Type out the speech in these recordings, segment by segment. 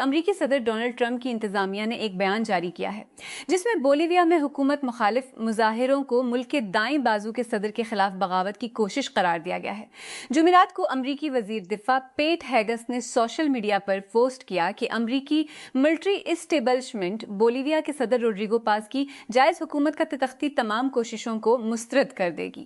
امریکی صدر Donald Trump کی انتظامیہ نے ایک بیان جاری کیا ہے جس میں بولیویا میں حکومت مخالف مظاہروں کو ملک کے دائیں بازو کے صدر کے خلاف بغاوت کی کوشش قرار دیا گیا ہے۔ جمعرات کو امریکی وزیر دفاع پیٹ ہیگس نے سوشل میڈیا پر پوسٹ کیا کہ امریکی ملٹری اسٹیبلشمنٹ بولیویا کے صدر روڈریگو پاز کی جائز حکومت کا تختی تمام کوششوں کو مسترد کر دے گی۔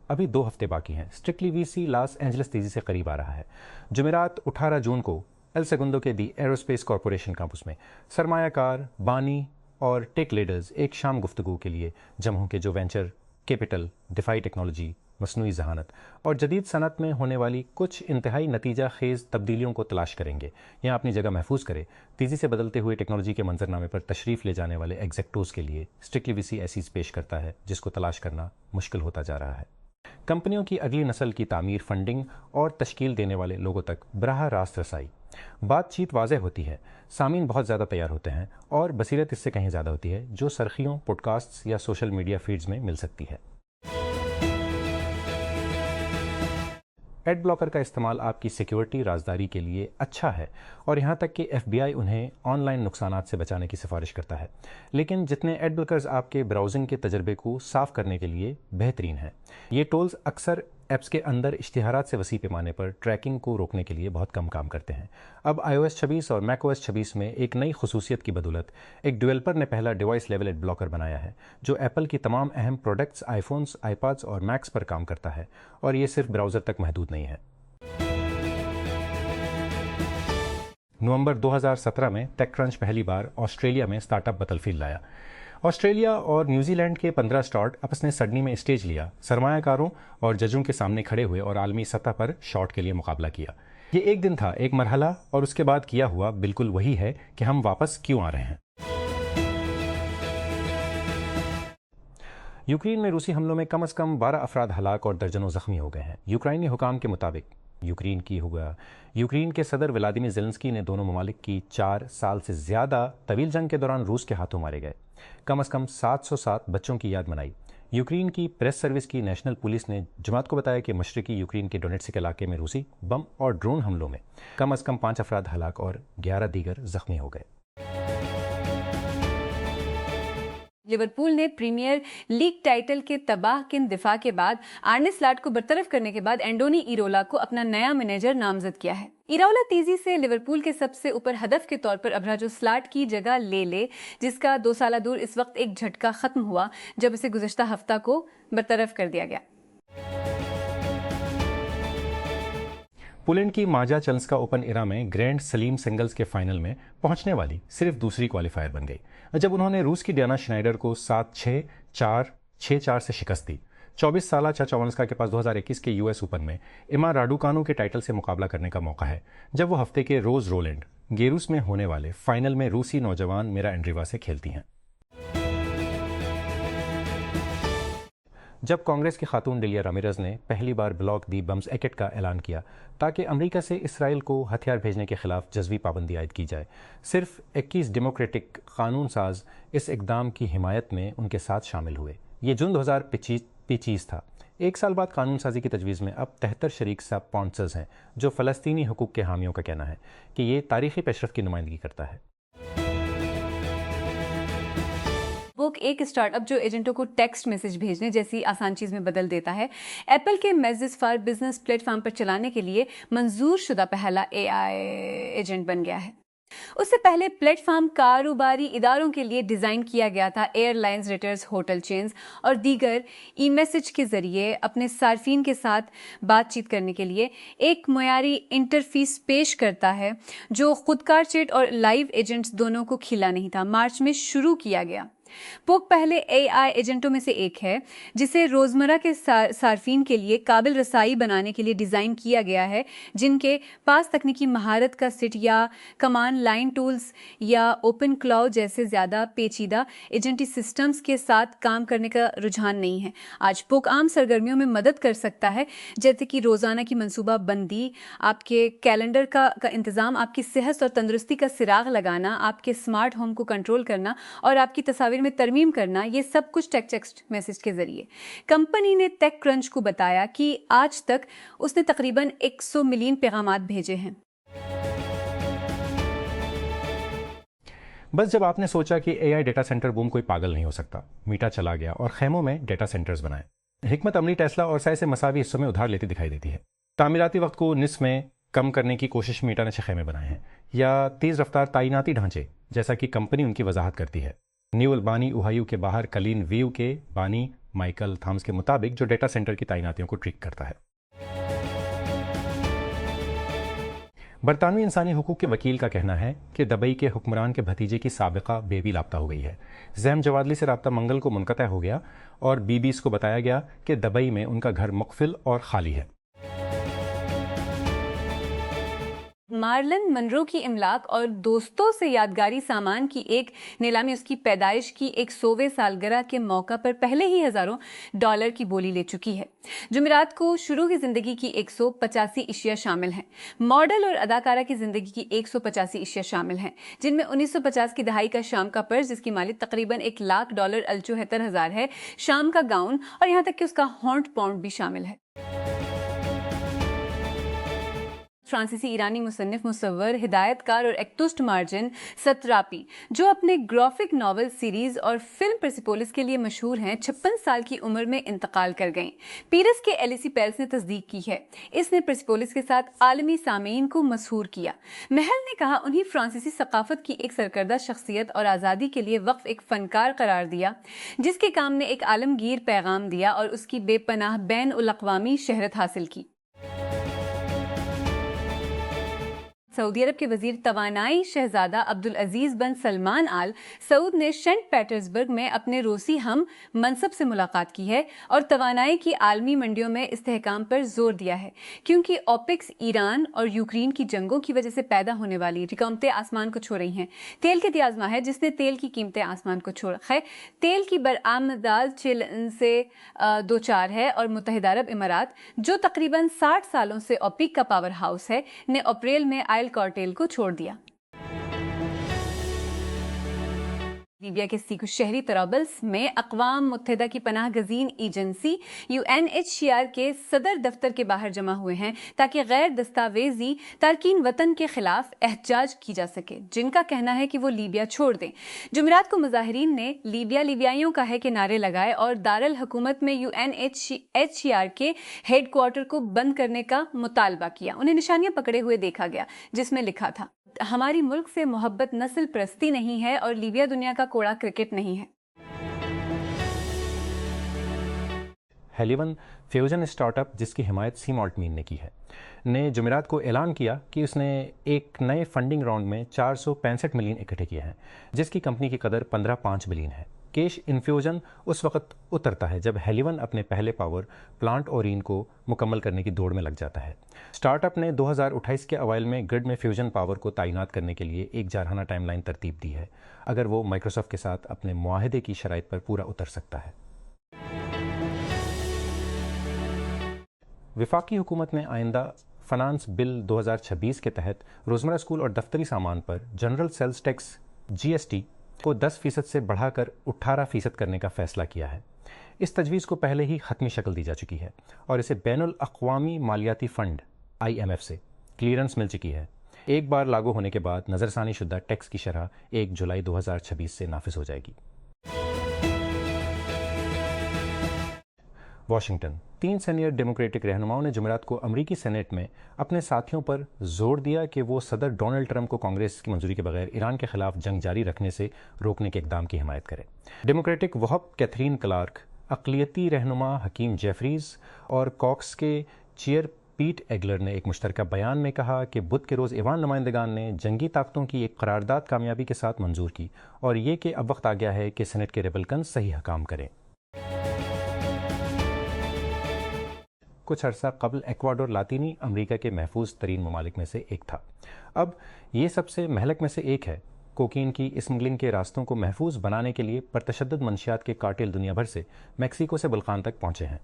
ابھی 2 ہفتے باقی ہیں۔ اسٹرکٹلی وی سی لاس اینجلس تیزی سے قریب آ رہا ہے۔ جمعرات 18 جون کو ایل سیگنڈو کے دی ایروسپیس کارپوریشن کیمپس میں سرمایہ کار، بانی اور ٹیک لیڈرز ایک شام گفتگو کے لیے جمع ہوں گے جو وینچر کیپٹل، دفاعی ٹیکنالوجی، مصنوعی ذہانت اور جدید صنعت میں ہونے والی کچھ انتہائی نتیجہ خیز تبدیلیوں کو تلاش کریں گے۔ یہاں اپنی جگہ محفوظ کرے۔ تیزی سے بدلتے ہوئے ٹیکنالوجی کے منظرنامے پر تشریف لے جانے والے ایگزیکٹوز کے لیے اسٹرکٹلی وی سی ایسیز پیش کرتا ہے جس کو تلاش کرنا مشکل ہوتا جا رہا ہے۔ کمپنیوں کی اگلی نسل کی تعمیر، فنڈنگ اور تشکیل دینے والے لوگوں تک براہ راست رسائی۔ بات چیت واضح ہوتی ہے، سامعین بہت زیادہ تیار ہوتے ہیں اور بصیرت اس سے کہیں زیادہ ہوتی ہے جو سرخیوں، پوڈ کاسٹس یا سوشل میڈیا فیڈز میں مل سکتی ہے۔ ایڈ بلاکر کا استعمال آپ کی سیکیورٹی رازداری کے لیے اچھا ہے اور یہاں تک کہ ایف بی آئی انہیں آن لائن نقصانات سے بچانے کی سفارش کرتا ہے، لیکن جتنے ایڈ بلاکرز آپ کے براؤزنگ کے تجربے کو صاف کرنے کے لیے بہترین ہیں، یہ ٹولز اکثر ایپس کے اندر اشتہارات سے وسیع پیمانے پر ٹریکنگ کو روکنے کے لیے بہت کم کام کرتے ہیں۔ اب iOS 26 اور macOS 26 میں ایک نئی خصوصیت کی بدولت ایک ڈیولپر نے پہلا ڈیوائس لیول ایڈ بلاکر بنایا ہے جو ایپل کی تمام اہم پروڈکٹس، آئی فونز، آئی پاڈز اور میکس پر کام کرتا ہے، اور یہ صرف براؤزر تک محدود نہیں ہے۔ نومبر 2017 میں ٹیک کرنچ پہلی بار آسٹریلیا میں اسٹارٹ اپ بتل فیلڈ لایا۔ آسٹریلیا اور نیوزی لینڈ کے 15 اسٹارٹ اپس نے سڈنی میں اسٹیج لیا، سرمایہ کاروں اور ججوں کے سامنے کھڑے ہوئے اور عالمی سطح پر شاٹ کے لیے مقابلہ کیا۔ یہ ایک دن تھا، ایک مرحلہ، اور اس کے بعد کیا ہوا بالکل وہی ہے کہ ہم واپس کیوں آ رہے ہیں۔ یوکرین میں روسی حملوں میں کم از کم 12 افراد ہلاک اور درجنوں زخمی ہو گئے ہیں۔ یوکرائنی حکام کے مطابق یوکرین کے صدر ولادیمیر زیلنسکی نے دونوں ممالک کی 4 سال سے زیادہ طویل جنگ کے دوران روس کے ہاتھوں مارے گئے کم از کم 707 بچوں کی یاد منائی۔ یوکرین کی پریس سروس کی نیشنل پولیس نے جمعرات کو بتایا کہ مشرقی یوکرین کے ڈونیٹسک علاقے میں روسی بم اور ڈرون حملوں میں کم از کم 5 افراد ہلاک اور 11 دیگر زخمی ہو گئے۔ لیورپول نے پریمیئر لیگ ٹائٹل کے تباہ کن دفاع کے بعد آرنے سلاٹ کو برطرف کرنے کے بعد اینڈونی ایرولا کو اپنا نیا مینیجر نامزد کیا ہے۔ ایرولا تیزی سے لیورپول کے سب سے اوپر ہدف کے طور پر ابھرا جو سلاٹ کی جگہ لے جس کا 2 سالہ دور اس وقت ایک جھٹکا ختم ہوا جب اسے گزشتہ ہفتہ کو برطرف کر دیا گیا۔ پولینڈ کی ماجا چلنسکا اوپن ایرا میں گرینڈ سلیم سنگلز کے فائنل میں پہنچنے والی صرف دوسری کوالیفائر بن گئی جب انہوں نے روس کی ڈیانا شنائڈر کو 7-6، 4، 6-4 سے شکست دی۔ 24 سالہ چاچاونسکا کے پاس 2021 کے US اوپن میں ایما راڈوکانو کے ٹائٹل سے مقابلہ کرنے کا موقع ہے جب وہ ہفتے کے روز رولینڈ گیروس میں ہونے والے فائنل میں روسی نوجوان میرا اینڈریوا سے کھیلتی ہیں۔ جب کانگریس کی خاتون ڈیلیا رامیرز نے پہلی بار بلاک دی بمز ایکٹ کا اعلان کیا تاکہ امریکہ سے اسرائیل کو ہتھیار بھیجنے کے خلاف جزوی پابندی عائد کی جائے، صرف 21 ڈیموکریٹک قانون ساز اس اقدام کی حمایت میں ان کے ساتھ شامل ہوئے۔ یہ جون 2025 تھا۔ 1 سال بعد قانون سازی کی تجویز میں اب 73 شریک سب اسپانسرز ہیں، جو فلسطینی حقوق کے حامیوں کا کہنا ہے کہ یہ تاریخی پیشرفت کی نمائندگی کرتا ہے۔ بک ایک اسٹارٹ اپ جو ایجنٹوں کو ٹیکسٹ میسج بھیجنے جیسی آسان چیز میں بدل دیتا ہے، ایپل کے messages for business platform پر چلانے کے لیے منظور شدہ پہلا AI ایجنٹ بن گیا ہے۔ اس سے پہلے پلیٹ فارم کاروباری اداروں کے لیے ڈیزائن کیا گیا تھا۔ ایئر لائنز، ریٹرز، ہوٹل چینز اور دیگر ای میسج کے ذریعے اپنے صارفین کے ساتھ بات چیت کرنے کے لیے ایک معیاری انٹرفیس پیش کرتا ہے جو خودکار چیٹ اور لائیو ایجنٹس دونوں کو کھلا نہیں تھا۔ مارچ میں شروع کیا گیا۔ پوک پہلے AI ایجنٹوں میں سے ایک ہے جسے روزمرہ کے صارفین کے لیے قابل رسائی بنانے کے لیے ڈیزائن کیا گیا ہے، جن کے پاس تکنیکی مہارت کا سیٹ یا کمانڈ لائن ٹولز یا اوپن کلاؤڈ جیسے زیادہ پیچیدہ ایجنٹی سسٹمز کے ساتھ کام کرنے کا رجحان نہیں ہے۔ آج پوک عام سرگرمیوں میں مدد کر سکتا ہے، جیسے کہ روزانہ کی منصوبہ بندی، آپ کے کیلنڈر کا انتظام، آپ کی صحت اور تندرستی کا سراغ لگانا، آپ کے اسمارٹ ہوم کو کنٹرول کرنا اور آپ کی تصاویر میں ترمیم کرنا، یہ سب کچھ ٹیکسٹ میسج کے ذریعے۔ کمپنی نے ٹیک کرنچ کو بتایا کہ آج تک اس نے تقریباً 100 ملین پیغامات بھیجے ہیں۔ بس جب آپ نے سوچا کہ اے آئی ڈیٹا سینٹر بوم کوئی پاگل نہیں ہو سکتا، میٹا چلا گیا اور خیموں میں ڈیٹا سینٹرز بنائے۔ حکمت عملی ٹیسلا اور سائے سے مساوی حصوں میں ادھار لیتی دکھائی دیتی ہے۔ تعمیراتی وقت کو نصف میں کم کرنے کی کوشش میٹا نے 6 خیمے بنائے ہیں، یا تیز رفتار تعیناتی ڈھانچے جیسا کہ کمپنی ان کی وضاحت کرتی ہے۔ نیو البانی اوہایو کے باہر کلین ویو کے بانی مائیکل تھامس کے مطابق، جو ڈیٹا سینٹر کی تعیناتیوں کو ٹریک کرتا ہے۔ برطانوی انسانی حقوق کے وکیل کا کہنا ہے کہ دبئی کے حکمران کے بھتیجے کی سابقہ بیوی لاپتہ ہو گئی ہے۔ زیم جوادلی سے رابطہ منگل کو منقطع ہو گیا اور BB's کو بتایا گیا کہ دبئی میں ان کا گھر مقفل اور خالی ہے۔ مارلن منرو کی املاک اور دوستوں سے یادگاری سامان کی ایک نیلامی اس کی پیدائش کی 100ویں سالگرہ کے موقع پر پہلے ہی ہزاروں ڈالر کی بولی لے چکی ہے۔ جمعرات کو شروع کی زندگی کی 185 اشیاء شامل ہیں۔ ماڈل اور اداکارہ کی زندگی کی 185 اشیاء شامل ہیں، جن میں 1950 کی دہائی کا شام کا پرس جس کی مالیت تقریباً $1,00,000 $74,000 ہے، شام کا گاؤن اور یہاں تک کہ اس کا ہانٹ پاؤنڈ بھی شامل ہے۔ فرانسیسی ایرانی مصنف، مصور، ہدایت کار اور ایکٹوسٹ مارجن ستراپی، جو اپنے گرافک ناول سیریز اور فلم پرسیپولس کے لیے مشہور ہیں، 56 سال کی عمر میں انتقال کر گئیں۔ پیرس کے ایلیسی پیرس نے تصدیق کی ہے۔ اس نے پرسیپولس کے ساتھ عالمی سامعین کو مسحور کیا۔ محل نے کہا انہیں فرانسیسی ثقافت کی ایک سرکردہ شخصیت اور آزادی کے لیے وقف ایک فنکار قرار دیا، جس کے کام نے ایک عالمگیر پیغام دیا اور اس کی بے پناہ بین الاقوامی شہرت حاصل کی۔ سعودی عرب کے وزیر توانائی شہزادہ عبدالعزیز بن سلمان آل سعود نے سینٹ پیٹرزبرگ میں اپنے روسی ہم منصب سے ملاقات کی ہے اور توانائی کی عالمی منڈیوں میں استحکام پر زور دیا ہے، کیونکہ اوپیکس ایران اور یوکرین کی جنگوں کی وجہ سے پیدا ہونے والی قیمتیں آسمان کو چھو رہی ہیں۔ تیل کے تیازمہ ہے جس نے تیل کی قیمتیں آسمان کو چھو رکھا ہے۔ تیل کی برآمدات چین سے دوچار ہے اور متحدہ عرب امارات، جو تقریباً 60 سالوں سے اوپیک کا پاور ہاؤس ہے، نے اپریل میں آئل کارٹیل کو چھوڑ دیا۔ لیبیا کے سیکو شہری طرابلس میں اقوام متحدہ کی پناہ گزین ایجنسی UNHCR کے صدر دفتر کے باہر جمع ہوئے ہیں تاکہ غیر دستاویزی تارکین وطن کے خلاف احتجاج کی جا سکے، جن کا کہنا ہے کہ وہ لیبیا چھوڑ دیں۔ جمعرات کو مظاہرین نے لیبیا لیبیائیوں کا ہے کہ نعرے لگائے اور دارالحکومت میں UNHCR کے ہیڈ کوارٹر کو بند کرنے کا مطالبہ کیا۔ انہیں نشانیاں پکڑے ہوئے دیکھا گیا جس میں لکھا تھا، ہماری ملک سے محبت نسل پرستی نہیں ہے اور لیبیا دنیا کا کوڑا کرکٹ نہیں ہے۔ ہیلیون فیوژن اسٹارٹ اپ، جس کی حمایت سیم آلٹمین نے کی ہے، نے جمعرات کو اعلان کیا کہ اس نے ایک نئے فنڈنگ راؤنڈ میں 465 ملین اکٹھے کیے ہیں، جس کی کمپنی کی قدر 15.5 بلین ہے۔ کیش انفیوژن اس وقت اترتا ہے جب ہیلیون اپنے پہلے پاور پلانٹ اورین کو مکمل کرنے کی دوڑ میں لگ جاتا ہے۔ سٹارٹ اپ نے 2028 کے اوائل میں گرڈ میں فیوژن پاور کو تعینات کرنے کے لیے ایک جارحانہ ٹائم لائن ترتیب دی ہے، اگر وہ مائیکروسافٹ کے ساتھ اپنے معاہدے کی شرائط پر پورا اتر سکتا ہے۔ وفاقی حکومت نے آئندہ فنانس بل 2026 کے تحت روزمرہ اسکول اور دفتری سامان پر جنرل سیلز ٹیکس GST کو 10% سے بڑھا کر 18% کرنے کا فیصلہ کیا ہے۔ اس تجویز کو پہلے ہی حتمی شکل دی جا چکی ہے اور اسے بین الاقوامی مالیاتی فنڈ IMF سے کلیئرنس مل چکی ہے۔ ایک بار لاگو ہونے کے بعد نظر ثانی شدہ ٹیکس کی شرح 1 جولائی 2026 سے نافذ ہو جائے گی۔ واشنگٹن، 3 سینئر ڈیموکریٹک رہنماؤں نے جمعرات کو امریکی سینیٹ میں اپنے ساتھیوں پر زور دیا کہ وہ صدر ڈونلڈ ٹرمپ کو کانگریس کی منظوری کے بغیر ایران کے خلاف جنگ جاری رکھنے سے روکنے کے اقدام کی حمایت کریں۔ ڈیموکریٹک وہپ کیتھرین کلارک، اقلیتی رہنما حکیم جیفریز اور کاکس کے چیئر پیٹ ایگلر نے ایک مشترکہ بیان میں کہا کہ بدھ کے روز ایوان نمائندگان نے جنگی طاقتوں کی ایک قرارداد کامیابی کے ساتھ منظور کی اور یہ کہ اب وقت آ گیا ہے کہ سینیٹ کے ریپبلکن صحیح کام کریں۔ کچھ عرصہ قبل ایکواڈور لاطینی امریکہ کے محفوظ ترین ممالک میں سے ایک تھا، اب یہ سب سے مہلک میں سے ایک ہے۔ کوکین کی اسمگلنگ کے راستوں کو محفوظ بنانے کے لیے پرتشدد منشیات کے کارٹیل دنیا بھر سے میکسیکو سے بلقان تک پہنچے ہیں۔